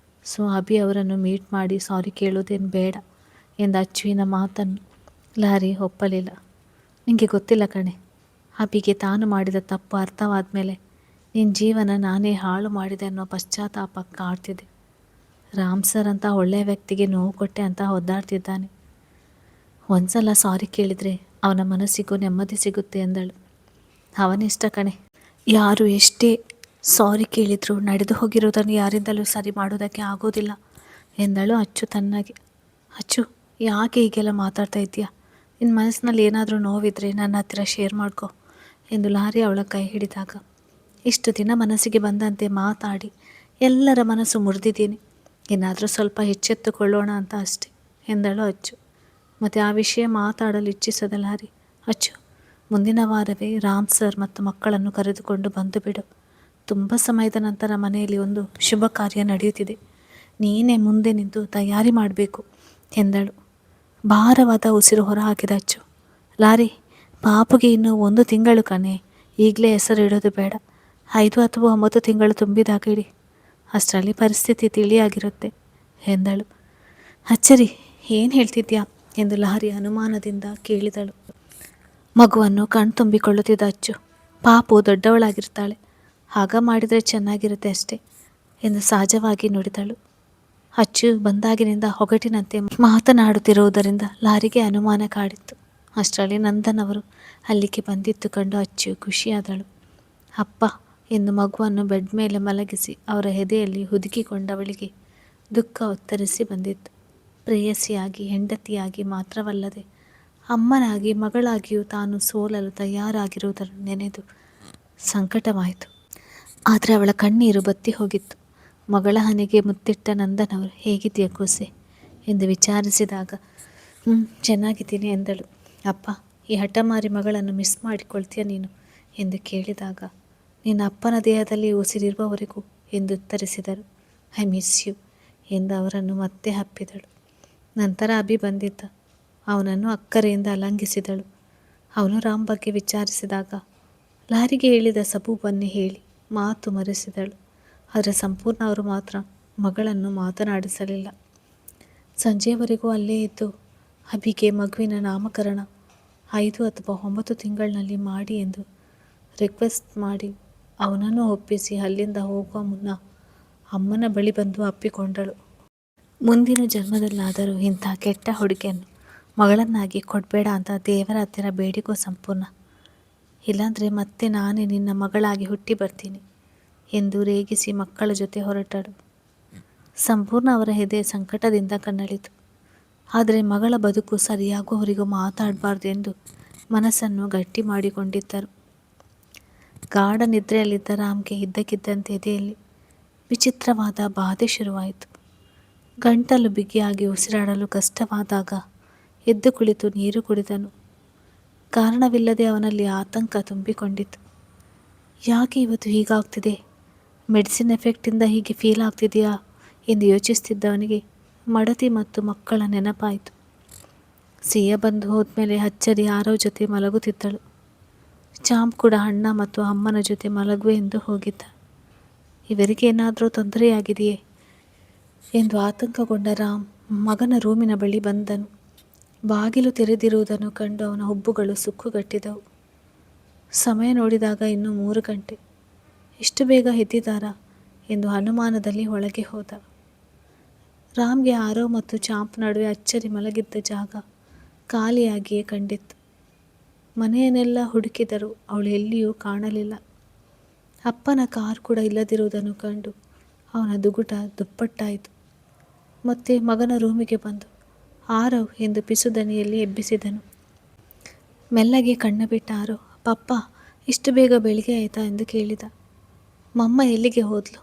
ಸೊ ಅಭಿ ಅವರನ್ನು ಮೀಟ್ ಮಾಡಿ ಸಾರಿ ಕೇಳೋದೇನು ಬೇಡ ಎಂದ ಅಚ್ಚುವಿನ ಮಾತನ್ನು ಲಹರಿ ಒಪ್ಪಲಿಲ್ಲ. ನಿನಗೆ ಗೊತ್ತಿಲ್ಲ ಕಣೆ, ಅಭಿಗೆ ತಾನು ಮಾಡಿದ ತಪ್ಪು ಅರ್ಥವಾದ ಮೇಲೆ ನಿನ್ನ ಜೀವನ ನಾನೇ ಹಾಳು ಮಾಡಿದೆ ಅನ್ನೋ ಪಶ್ಚಾತ್ತಾಪ ಕಾಡ್ತಿದೆ. ರಾಮ್ ಸರ್ ಅಂತ ಒಳ್ಳೆಯ ವ್ಯಕ್ತಿಗೆ ನೋವು ಕೊಟ್ಟೆ ಅಂತ ಒದ್ದಾಡ್ತಿದ್ದಾನೆ. ಒಂದ್ಸಲ ಸಾರಿ ಕೇಳಿದರೆ ಅವನ ಮನಸ್ಸಿಗೂ ನೆಮ್ಮದಿ ಸಿಗುತ್ತೆ ಎಂದಳು. ಅವನಿಷ್ಟ ಕಣೆ, ಯಾರು ಎಷ್ಟೇ ಸಾರಿ ಕೇಳಿದರೂ ನಡೆದು ಹೋಗಿರೋದನ್ನು ಯಾರಿಂದಲೂ ಸರಿ ಮಾಡೋದಕ್ಕೆ ಆಗೋದಿಲ್ಲ ಎಂದಳು ಅಚ್ಚು ತನ್ನಾಗೆ. ಅಚ್ಚು, ಯಾಕೆ ಹೀಗೆಲ್ಲ ಮಾತಾಡ್ತಾ ಇದ್ದೀಯಾ? ನಿನ್ನ ಮನಸ್ಸಿನಲ್ಲಿ ಏನಾದರೂ ನೋವಿದ್ರೆ ನನ್ನ ಹತ್ತಿರ ಶೇರ್ ಮಾಡ್ಕೊ ಎಂದು ಲಹರಿ ಅವಳ ಕೈ ಹಿಡಿದಾಗ, ಇಷ್ಟು ದಿನ ಮನಸ್ಸಿಗೆ ಬಂದಂತೆ ಮಾತಾಡಿ ಎಲ್ಲರ ಮನಸ್ಸು ಮುರಿದಿದ್ದೀನಿ, ಏನಾದರೂ ಸ್ವಲ್ಪ ಎಚ್ಚೆತ್ತುಕೊಳ್ಳೋಣ ಅಂತ ಅಷ್ಟೆ ಎಂದಳು ಅಚ್ಚು. ಮತ್ತು ಆ ವಿಷಯ ಮಾತಾಡಲು ಇಚ್ಛಿಸದ ಲಹರಿ, ಅಚ್ಚು, ಮುಂದಿನ ವಾರವೇ ರಾಮ್ ಸರ್ ಮತ್ತು ಮಕ್ಕಳನ್ನು ಕರೆದುಕೊಂಡು ಬಂದು ಬಿಡು. ತುಂಬ ಸಮಯದ ನಂತರ ಮನೆಯಲ್ಲಿ ಒಂದು ಶುಭ ಕಾರ್ಯ ನಡೆಯುತ್ತಿದೆ, ನೀನೇ ಮುಂದೆ ನಿಂತು ತಯಾರಿ ಮಾಡಬೇಕು ಎಂದಳು. ಭಾರವಾದ ಉಸಿರು ಹೊರ ಹಾಕಿದ ಅಚ್ಚು. ಲಾರಿ, ಪಾಪುಗೆ ಇನ್ನೂ 1 ತಿಂಗಳು ಕಣೆ, ಈಗಲೇ ಹೆಸರು ಇಡೋದು ಬೇಡ, 5 ಅಥವಾ 9 ತಿಂಗಳು ತುಂಬಿದಾಗ ಇಡಿ, ಅಷ್ಟರಲ್ಲಿ ಪರಿಸ್ಥಿತಿ ತಿಳಿಯಾಗಿರುತ್ತೆ ಎಂದಳು. ಅಚ್ಚರಿ, ಏನು ಹೇಳ್ತಿದ್ಯಾ ಎಂದು ಲಹರಿ ಅನುಮಾನದಿಂದ ಕೇಳಿದಳು. ಮಗುವನ್ನು ಕಣ್ತುಂಬಿಕೊಳ್ಳುತ್ತಿದ್ದ ಅಚ್ಚು, ಪಾಪು ದೊಡ್ಡವಳಾಗಿರ್ತಾಳೆ, ಆಗ ಮಾಡಿದರೆ ಚೆನ್ನಾಗಿರುತ್ತೆ ಅಷ್ಟೇ ಎಂದು ಸಹಜವಾಗಿ ನುಡಿದಳು. ಅಚ್ಚು ಬಂದಾಗಿನಿಂದ ಒಗಟಿನಂತೆ ಮಾತನಾಡುತ್ತಿರುವುದರಿಂದ ಲಹರಿಗೆ ಅನುಮಾನ ಕಾಡಿತ್ತು. ಅಷ್ಟರಲ್ಲಿ ನಂದನ್ ಅವರು ಅಲ್ಲಿಗೆ ಬಂದಿದ್ದು ಕಂಡು ಅಚ್ಚು ಖುಷಿಯಾದಳು. ಅಪ್ಪ ಎಂದು ಮಗುವನ್ನು ಬೆಡ್ ಮೇಲೆ ಮಲಗಿಸಿ ಅವರ ಎದೆಯಲ್ಲಿ ಹುದುಕಿಕೊಂಡವಳಿಗೆ ದುಃಖ ಒತ್ತರಿಸಿ ಬಂದಿತ್ತು. ಪ್ರೇಯಸಿಯಾಗಿ, ಹೆಂಡತಿಯಾಗಿ ಮಾತ್ರವಲ್ಲದೆ ಅಮ್ಮನಾಗಿ, ಮಗಳಾಗಿಯೂ ತಾನು ಸೋಲಲು ತಯಾರಾಗಿರುವುದನ್ನು ನೆನೆದು ಸಂಕಟವಾಯಿತು. ಆದರೆ ಅವಳ ಕಣ್ಣೀರು ಬತ್ತಿ ಹೋಗಿತ್ತು. ಮಗಳ ಹಣೆಗೆ ಮುತ್ತಿಟ್ಟ ನಂದನ್ ಅವರು, ಹೇಗಿದೆಯಾ ಕೂಸೆ ಎಂದು ವಿಚಾರಿಸಿದಾಗ, ಚೆನ್ನಾಗಿದ್ದೀನಿ ಎಂದಳು. ಅಪ್ಪ, ಈ ಹಠಮಾರಿ ಮಗಳನ್ನು ಮಿಸ್ ಮಾಡಿಕೊಳ್ತೀಯ ನೀನು ಎಂದು ಕೇಳಿದಾಗ, ನಿನ್ನ ಅಪ್ಪನ ದೇಹದಲ್ಲಿ ಉಸಿರಿರುವವರೆಗೂ ಎಂದು ಉತ್ತರಿಸಿದರು. ಐ ಮಿಸ್ ಯು ಎಂದು ಅವರನ್ನು ಮತ್ತೆ ಹಪ್ಪಿದಳು. ನಂತರ ಅಭಿ ಬಂದಿದ್ದ. ಅವನನ್ನು ಅಕ್ಕರೆಯಿಂದ ಅಲಂಘಿಸಿದಳು. ಅವನು ರಾಮ್ ಬಗ್ಗೆ ವಿಚಾರಿಸಿದಾಗ ಲಹರಿಗೆ ಹೇಳಿದ ಸಬೂಬನ್ನೇ ಹೇಳಿ ಮಾತು ಮರೆಸಿದಳು. ಆದರೆ ಸಂಪೂರ್ಣ ಅವರು ಮಾತ್ರ ಮಗಳನ್ನು ಮಾತನಾಡಿಸಲಿಲ್ಲ. ಸಂಜೆಯವರೆಗೂ ಅಲ್ಲೇ ಇದ್ದು ಅಭಿಗೆ ಮಗುವಿನ ನಾಮಕರಣ 5 ಅಥವಾ 9 ತಿಂಗಳಿನಲ್ಲಿ ಮಾಡಿ ಎಂದು ರಿಕ್ವೆಸ್ಟ್ ಮಾಡಿ ಅವನನ್ನು ಒಪ್ಪಿಸಿ ಅಲ್ಲಿಂದ ಹೋಗುವ ಮುನ್ನ ಅಮ್ಮನ ಬಳಿ ಬಂದು ಅಪ್ಪಿಕೊಂಡಳು. ಮುಂದಿನ ಜನ್ಮದಲ್ಲಾದರೂ ಇಂಥ ಕೆಟ್ಟ ಹುಡುಗಿಯನ್ನು ಮಗಳನ್ನಾಗಿ ಕೊಡಬೇಡ ಅಂತ ದೇವರ ಹತ್ತಿರ ಬೇಡಿಕೋ ಸಂಪೂರ್ಣ. ಇಲ್ಲಾಂದರೆ ಮತ್ತೆ ನಾನೇ ನಿನ್ನ ಮಗಳಾಗಿ ಹುಟ್ಟಿ ಬರ್ತೀನಿ ಎಂದು ರೇಗಿಸಿ ಮಕ್ಕಳ ಜೊತೆ ಹೊರಟಳು. ಸಂಪೂರ್ಣ ಅವರ ಎದೆ ಸಂಕಟದಿಂದ ಕಣ್ಣಳಿತು. ಆದರೆ ಮಗಳ ಬದುಕು ಸರಿಯಾಗುವವರೆಗೂ ಮಾತಾಡಬಾರ್ದು ಎಂದು ಮನಸ್ಸನ್ನು ಗಟ್ಟಿ ಮಾಡಿಕೊಂಡಿದ್ದರು. ಗಾಢ ನಿದ್ರೆಯಲ್ಲಿದ್ದ ರಾಮ್ಗೆ ಇದ್ದಕ್ಕಿದ್ದಂತೆ ಎದೆಯಲ್ಲಿ ವಿಚಿತ್ರವಾದ ಬಾಧೆ ಶುರುವಾಯಿತು. ಗಂಟಲು ಬಿಗಿಯಾಗಿ ಉಸಿರಾಡಲು ಕಷ್ಟವಾದಾಗ ಎದ್ದು ಕುಳಿತು ನೀರು ಕುಡಿದನು. ಕಾರಣವಿಲ್ಲದೆ ಅವನಲ್ಲಿ ಆತಂಕ ತುಂಬಿಕೊಂಡಿತು. ಯಾಕೆ ಇವತ್ತು ಹೀಗಾಗ್ತಿದೆ, ಮೆಡಿಸಿನ್ ಎಫೆಕ್ಟಿಂದ ಹೀಗೆ ಫೀಲ್ ಆಗ್ತಿದೆಯಾ ಎಂದು ಯೋಚಿಸ್ತಿದ್ದವನಿಗೆ ಮಡತಿ ಮತ್ತು ಮಕ್ಕಳ ನೆನಪಾಯಿತು. ಸಿಯ ಬಂದು ಹೋದ್ಮೇಲೆ ಅಚ್ಚರಿ ಆರವ್ ಜೊತೆ ಮಲಗುತ್ತಿದ್ದಳು. ಚಾಂಪ್ ಕೂಡ ಅಣ್ಣ ಮತ್ತು ಅಮ್ಮನ ಜೊತೆ ಮಲಗುವೆ ಎಂದು ಹೋಗಿದ್ದ. ಇವರಿಗೆ ಏನಾದರೂ ತೊಂದರೆಯಾಗಿದೆಯೇ ಎಂದು ಆತಂಕಗೊಂಡ ರಾಮ್ ಮಗನ ರೂಮಿನ ಬಳಿ ಬಂದನು. ಬಾಗಿಲು ತೆರೆದಿರುವುದನ್ನು ಕಂಡು ಅವನ ಹುಬ್ಬುಗಳು ಸುಕ್ಕುಗಟ್ಟಿದವು. ಸಮಯ ನೋಡಿದಾಗ ಇನ್ನೂ 3 ಗಂಟೆ. ಇಷ್ಟು ಬೇಗ ಎದ್ದಿದ್ದಾರಾ ಎಂದು ಅನುಮಾನದಲ್ಲಿ ಒಳಗೆ ಹೋದ. ರಾಮ್ಗೆ ಆರವ್ ಮತ್ತು ಚಾಂಪ್ ನಡುವೆ ಅಚ್ಚರಿ ಮಲಗಿದ್ದ ಜಾಗ ಖಾಲಿಯಾಗಿಯೇ ಕಂಡಿತ್ತು. ಮನೆಯನ್ನೆಲ್ಲ ಹುಡುಕಿದರೂ ಅವಳು ಎಲ್ಲಿಯೂ ಕಾಣಲಿಲ್ಲ. ಅಪ್ಪನ ಕಾರ್ ಕೂಡ ಇಲ್ಲದಿರುವುದನ್ನು ಕಂಡು ಅವನ ದುಗುಟ ದುಪ್ಪಟ್ಟಾಯಿತು. ಮತ್ತೆ ಮಗನ ರೂಮಿಗೆ ಬಂದು ಆರವ್ ಎಂದು ಪಿಸು ದನಿಯಲ್ಲಿ ಎಬ್ಬಿಸಿದನು. ಮೆಲ್ಲಗೆ ಕಣ್ಣ ಬಿಟ್ಟ ಆರವ್ ಪಪ್ಪ ಇಷ್ಟು ಬೇಗ ಬೆಳಿಗ್ಗೆ ಆಯಿತಾ ಎಂದು ಕೇಳಿದ. ಮಮ್ಮ ಎಲ್ಲಿಗೆ ಹೋದ್ಲು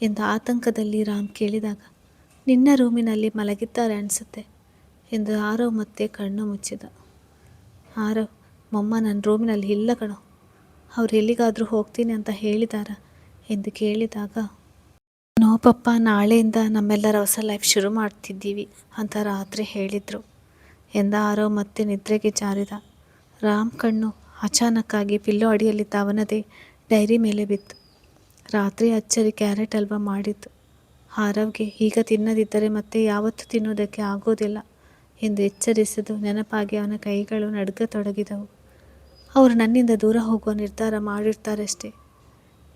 ಎಂದು ಆತಂಕದಲ್ಲಿ ರಾಮ್ ಕೇಳಿದಾಗ ನಿನ್ನ ರೂಮಿನಲ್ಲಿ ಮಲಗಿದ್ದಾರೆ ಅನಿಸುತ್ತೆ ಎಂದು ಆರವ್ ಮತ್ತೆ ಕಣ್ಣು ಮುಚ್ಚಿದ. ಆರವ್ ಮಮ್ಮ ನನ್ನ ರೂಮಿನಲ್ಲಿ ಇಲ್ಲ ಕಣೋ, ಅವ್ರು ಎಲ್ಲಿಗಾದರೂ ಹೋಗ್ತೀನಿ ಅಂತ ಹೇಳಿದಾರ ಎಂದು ಕೇಳಿದಾಗ ನೋ ಪಪ್ಪ, ನಾಳೆಯಿಂದ ನಮ್ಮೆಲ್ಲರ ಹೊಸ ಲೈಫ್ ಶುರು ಮಾಡ್ತಿದ್ದೀವಿ ಅಂತ ರಾತ್ರಿ ಹೇಳಿದರು ಎಂದ ಆರವ್ ಮತ್ತೆ ನಿದ್ರೆಗೆ ಜಾರಿದ. ರಾಮ್ ಕಣ್ಣು ಅಚಾನಕ್ಕಾಗಿ ಪಿಲ್ಲೋ ಅಡಿಯಲ್ಲಿದ್ದ ಅವನದೇ ಡೈರಿ ಮೇಲೆ ಬಿತ್ತು. ರಾತ್ರಿ ಅಚ್ಚರಿ ಕ್ಯಾರೆಟ್ ಹಲ್ವಾ ಮಾಡಿದ್ದು. ಆರವ್ಗೆ ಈಗ ತಿನ್ನದಿದ್ದರೆ ಮತ್ತೆ ಯಾವತ್ತೂ ತಿನ್ನೋದಕ್ಕೆ ಆಗೋದಿಲ್ಲ ಎಂದು ಎಚ್ಚರಿಸಿದ್ದು ನೆನಪಾಗಿ ಅವನ ಕೈಗಳು ನಡುಗತೊಡಗಿದವು. ಅವರು ನನ್ನಿಂದ ದೂರ ಹೋಗುವ ನಿರ್ಧಾರ ಮಾಡಿರ್ತಾರಷ್ಟೇ,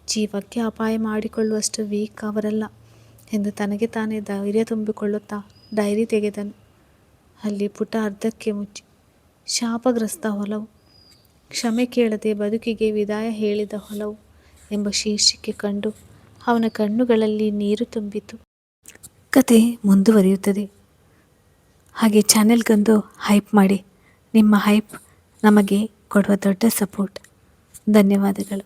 ಜೀವಕ್ಕೆ ಅಪಾಯ ಮಾಡಿಕೊಳ್ಳುವಷ್ಟು ವೀಕ್ ಅವರಲ್ಲ ಎಂದು ತನಗೆ ತಾನೇ ಧೈರ್ಯ ತುಂಬಿಕೊಳ್ಳುತ್ತಾ ಡೈರಿ ತೆಗೆದನು. ಅಲ್ಲಿ ಪುಟ ಅರ್ಧಕ್ಕೆ ಮುಚ್ಚಿ ಶಾಪಗ್ರಸ್ತ ಹೊಲವು, ಕ್ಷಮೆ ಕೇಳದೆ ಬದುಕಿಗೆ ವಿದಾಯ ಹೇಳಿದ ಹೊಲವು ಎಂಬ ಶೀರ್ಷಿಕೆ ಕಂಡು ಅವನ ಕಣ್ಣುಗಳಲ್ಲಿ ನೀರು ತುಂಬಿತು. ಕತೆ ಮುಂದುವರಿಯುತ್ತದೆ. ಹಾಗೆ ಚಾನೆಲ್ಗೊಂದು ಹೈಪ್ ಮಾಡಿ. ನಿಮ್ಮ ಹೈಪ್ ನಮಗೆ ಕೊಡುವ ದೊಡ್ಡ ಸಪೋರ್ಟ್. ಧನ್ಯವಾದಗಳು.